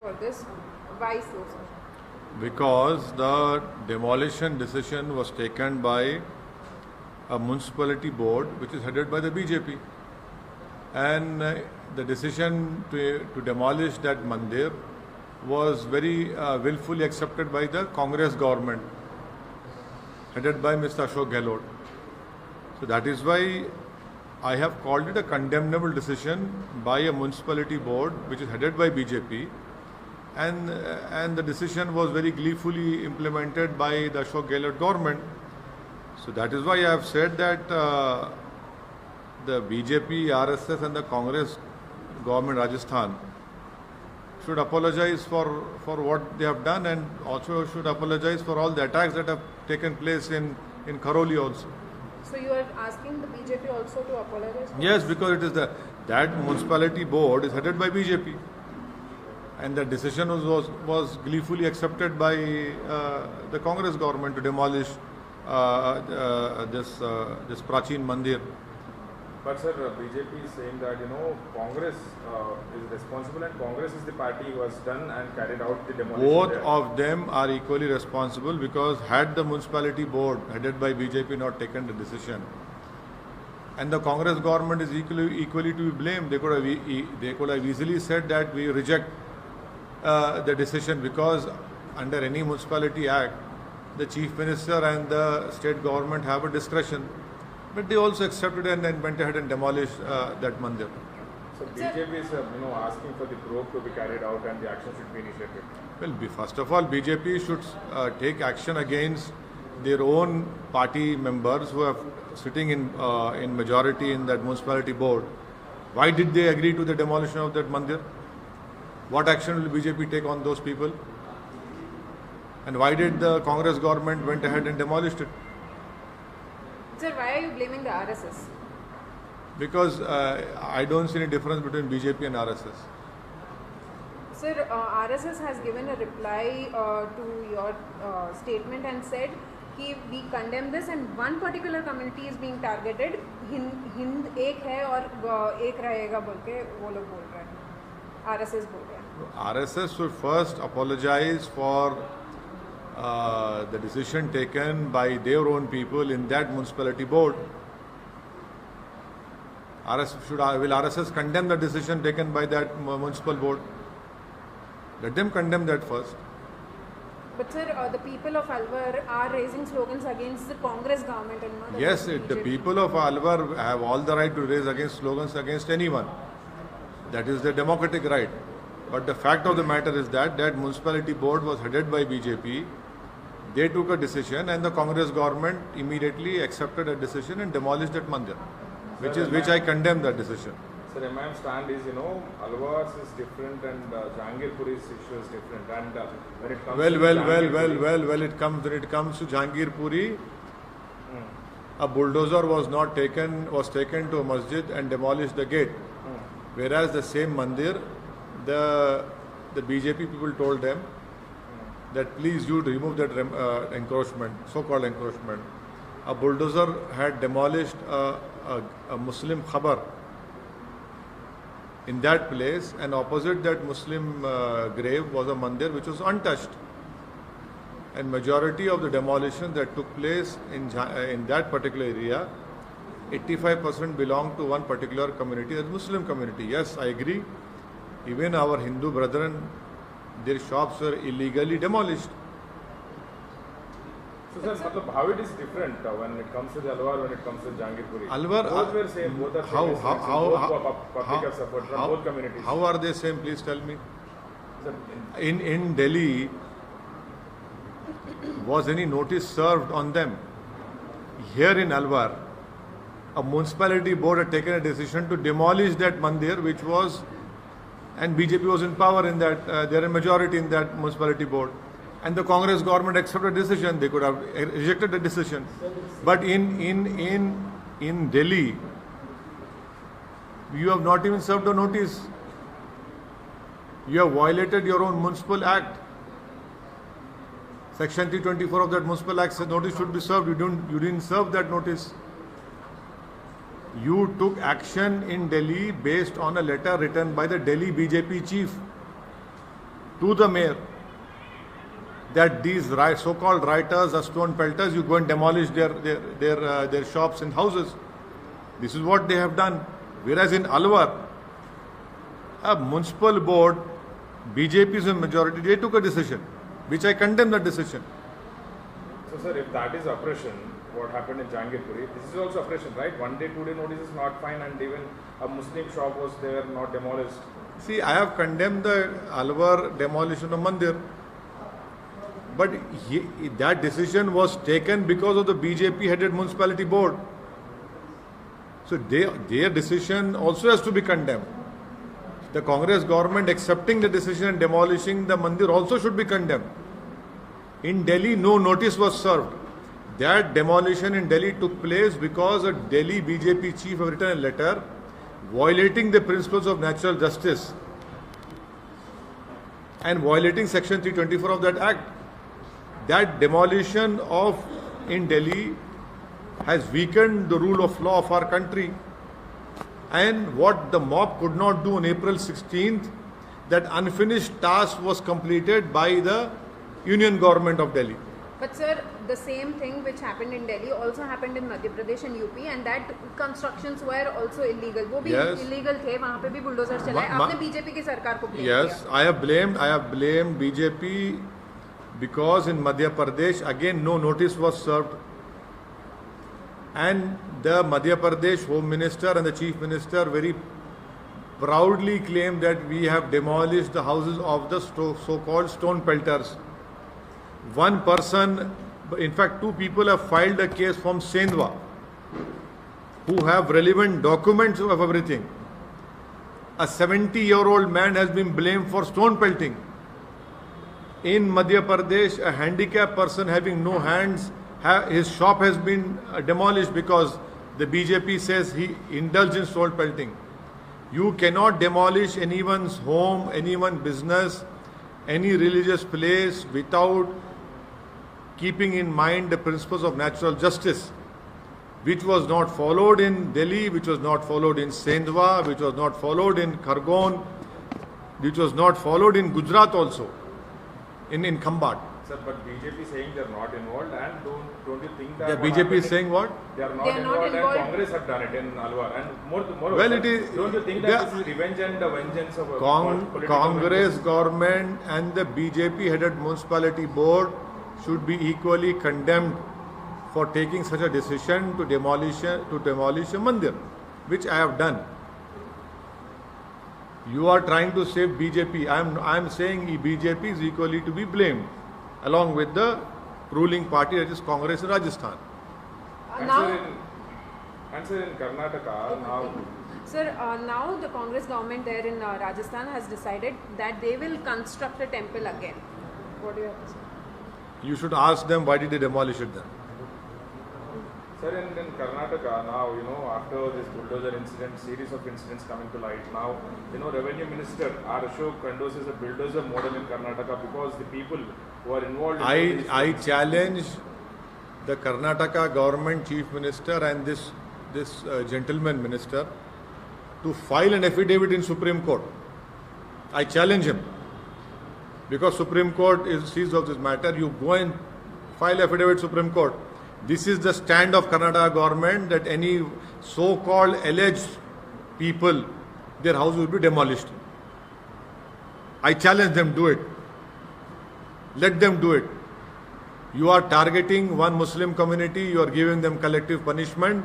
for this. Why so, sir? Because the demolition decision was taken by a municipality board which is headed by the BJP, and the decision to demolish that Mandir was very willfully accepted by the Congress government headed by Mr. Ashok Gehlot. So that is why I have called it a condemnable decision by a municipality board which is headed by BJP, and the decision was very gleefully implemented by the Ashok Gehlot government. So that is why I have said that the BJP, RSS and the Congress government Rajasthan should apologize for what they have done, and also should apologize for all the attacks that have taken place in Karoli also. So you are asking the BJP also to apologize? Yes, because it is that municipality board is headed by BJP, and the decision was gleefully accepted by the Congress government to demolish this prachin Mandir. But sir, BJP is saying that Congress is responsible, and Congress is the party who has done and carried out the demolition. Both of them are equally responsible, because had the municipality board headed by BJP not taken the decision, and the Congress government is equally to be blamed, they could have easily said that we reject the decision, because under any municipality act, the chief minister and the state government have a discretion. But they also accepted and then went ahead and demolished that Mandir. So BJP is asking for the probe to be carried out and the action should be initiated. Well, first of all, BJP should take action against their own party members who are sitting in majority in that municipality board. Why did they agree to the demolition of that Mandir? What action will BJP take on those people? And why did the Congress government went ahead and demolished it? Sir, why are you blaming the RSS? Because I don't see any difference between BJP and RSS. Sir, RSS has given a reply to your statement and said कि we condemn this, and one particular community is being targeted. Hind एक है और एक रहेगा बोल के वो लोग बोल रहे हैं, RSS बोल रहे हैं. RSS should first apologize for the decision taken by their own people in that municipality board. Will RSS condemn the decision taken by that municipal board? Let them condemn that first. But sir, the people of Alwar are raising slogans against the Congress government and not Yes, the the people of Alwar have all the right to raise slogans against anyone. That is their democratic right. But the fact of the matter is that municipality board was headed by BJP. They took a decision, and the Congress government immediately accepted a decision and demolished that Mandir, which I condemn that decision. Sir, my stand is, Alwar's is different and Jahangirpuri's issue is different. And when it comes when it comes to Jahangirpuri, a bulldozer was taken to a masjid and demolished the gate. Whereas the same Mandir, the BJP people told them that please you remove that encroachment, so-called encroachment. A bulldozer had demolished a Muslim khabar in that place, and opposite that Muslim grave was a Mandir which was untouched. And majority of the demolition that took place in that particular area, 85% belonged to one particular community, the Muslim community. Yes, I agree. Even our Hindu brethren, their shops were illegally demolished. So sir, how it is different when it comes to the Alwar, when it comes to Jahangirpuri? Alwar, both were same, both are public support from both communities. How are they same? Please tell me. Sir, in Delhi, was any notice served on them? Here in Alwar, a municipality board had taken a decision to demolish that Mandir, which was, and BJP was in power in that, they are a majority in that municipality board. And the Congress government accepted a decision. They could have rejected the decision. But in Delhi, you have not even served a notice. You have violated your own municipal act. Section 324 of that municipal act says notice should be served. You didn't serve that notice. You took action in Delhi based on a letter written by the Delhi BJP chief. to the mayor that these so-called writers are stone pelters, you go and demolish their shops and houses. This is what they have done. Whereas in Alwar, a municipal board, BJP is a majority, they took a decision, which I condemn that decision. So sir, if that is oppression, what happened in Jangirpuri, this is also oppression, right? 1 day, 2 day notice is not fine, and even a Muslim shop was there, not demolished. See, I have condemned the Alwar demolition of Mandir. But that decision was taken because of the BJP headed municipality board. So their decision also has to be condemned. The Congress government accepting the decision and demolishing the Mandir also should be condemned. In Delhi, no notice was served. That demolition in Delhi took place because a Delhi BJP chief have written a letter violating the principles of natural justice and violating section 324 of that act. That demolition in Delhi has weakened the rule of law of our country. And what the mob could not do on April 16th, that unfinished task was completed by the Union Government of Delhi. But sir, the same thing which happened in Delhi also happened in Madhya Pradesh and UP, and that constructions were also illegal. वो भी illegal थे, वहाँ पे भी bulldozer चलाए. आपने BJP की सरकार को blame Yes, किया. I have blamed BJP because in Madhya Pradesh again no notice was served, and the Madhya Pradesh Home Minister and the Chief Minister very proudly claimed that we have demolished the houses of the so-called stone pelters. One person, in fact 2 people have filed a case from Sendwa who have relevant documents of everything. A 70-year-old man has been blamed for stone pelting. In Madhya Pradesh, a handicapped person having no hands, his shop has been demolished because the BJP says he indulged in stone pelting. You cannot demolish anyone's home, anyone's business, any religious place without keeping in mind the principles of natural justice, which was not followed in Delhi, which was not followed in Sendwa, which was not followed in Khargon, which was not followed in Gujarat also, in Khambat. Sir, but BJP is saying they are not involved, and don't you think that... The BJP is saying what? They are not involved, and Congress have done it in Alwar. And more well, it is, don't you think that this is revenge and the vengeance of Congress government and the BJP headed municipality board should be equally condemned for taking such a decision to demolish a mandir, which I have done. You are trying to save BJP. I am saying BJP is equally to be blamed, along with the ruling party, that is Congress in Rajasthan. And sir, in Karnataka now... Sir, now the Congress government there in Rajasthan has decided that they will construct a temple again. What do you have to say? You should ask them why did they demolish it then. Sir, in Karnataka now, after this bulldozer incident, series of incidents coming to light, now, Revenue Minister R. Ashok endorses a bulldozer model in Karnataka because the people who are involved in I challenge the Karnataka government chief minister and this gentleman minister to file an affidavit in Supreme Court. I challenge him. Because Supreme Court is seized of this matter, you go and file affidavit Supreme Court. This is the stand of Karnataka government, that any so-called alleged people, their house will be demolished. I challenge them, do it. Let them do it. You are targeting one Muslim community, you are giving them collective punishment.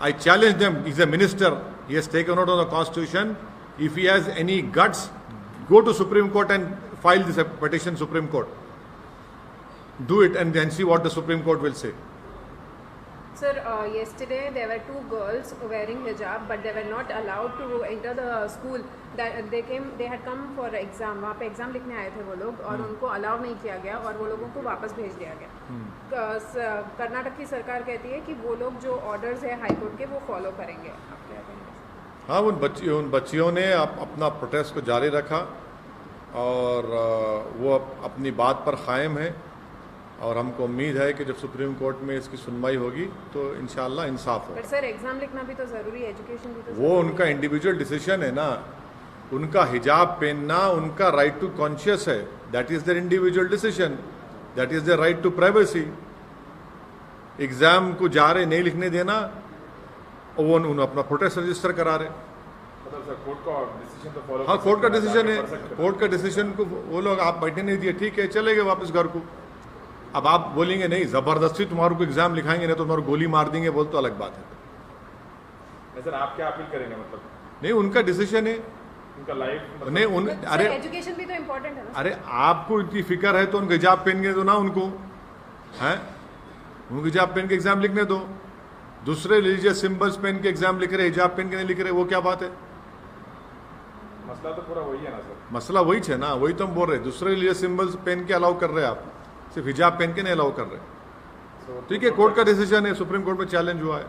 I challenge them. He's a minister. He has taken out of the constitution. If he has any guts, go to Supreme Court and file this petition Supreme Court. Do it and then see what the Supreme Court will say. Sir, yesterday there were 2 girls wearing hijab, but they were not allowed to enter the school. That they had come for exam. वहाँ पे exam लिखने आए थे वो लोग और उनको allow नहीं किया गया और वो लोगों को वापस भेज दिया गया. कर्नाटक की सरकार कहती है कि वो लोग जो orders है हाई कोर्ट के वो follow करेंगे. हाँ, उन बच्चियों ने अपना प्रोटेस्ट को जारी रखा और वो अपनी बात पर कायम है और हमको उम्मीद है कि जब सुप्रीम कोर्ट में इसकी सुनवाई होगी तो इंशाल्लाह इंसाफ होगा. पर सर एग्जाम लिखना भी तो जरूरी है, एजुकेशन भी तो वो उनका इंडिविजुअल डिसीजन है ना. उनका हिजाब पहनना उनका राइट टू कॉन्शियस है, that is their individual decision, that is their right to privacy. Exam को जा रहे नहीं लिखने देना और वो उन्होंने अपना प्रोटेस्ट रजिस्टर करा रहे। कोर्ट का डिसीजन तो फॉलो, हाँ कोर्ट का डिसीजन है, कोर्ट का डिसीजन को वो लोग आप बैठने नहीं दिए, ठीक है चले गए वापस घर को। अब आप बोलेंगे नहीं जबरदस्ती तुम्हारे को एग्जाम लिखाएंगे नहीं तो तुम्हारे गोली मार देंगे, बोल तो अलग बात है। सर आप क्या अपील करेंगे? मतलब नहीं उनका डिसीजन है, उनका लाइफ मतलब नहीं उन अरे एजुकेशन भी तो इम्पोर्टेंट है ना। अरे आपको इतनी फिक्र है तो उनको हिजाब पहन के दो ना, उनको हैं उनको हिजाब पहन के एग्जाम लिखने दो। दूसरे रिलीजियस सिंबल्स पहन के एग्जाम लिख रहे, हिजाब पहन के नहीं लिख रहे, वो क्या बात है? मसला तो पूरा वही है ना सर। मसला वही है ना, वही तो हम बोल रहे हैं। दूसरे रिलीजियस सिंबल्स पहन के अलाउ कर रहे हैं आप, सिर्फ हिजाब पहन के नहीं अलाउ कर रहे। ठीक है कोर्ट का डिसीजन है, सुप्रीम कोर्ट में चैलेंज हुआ है।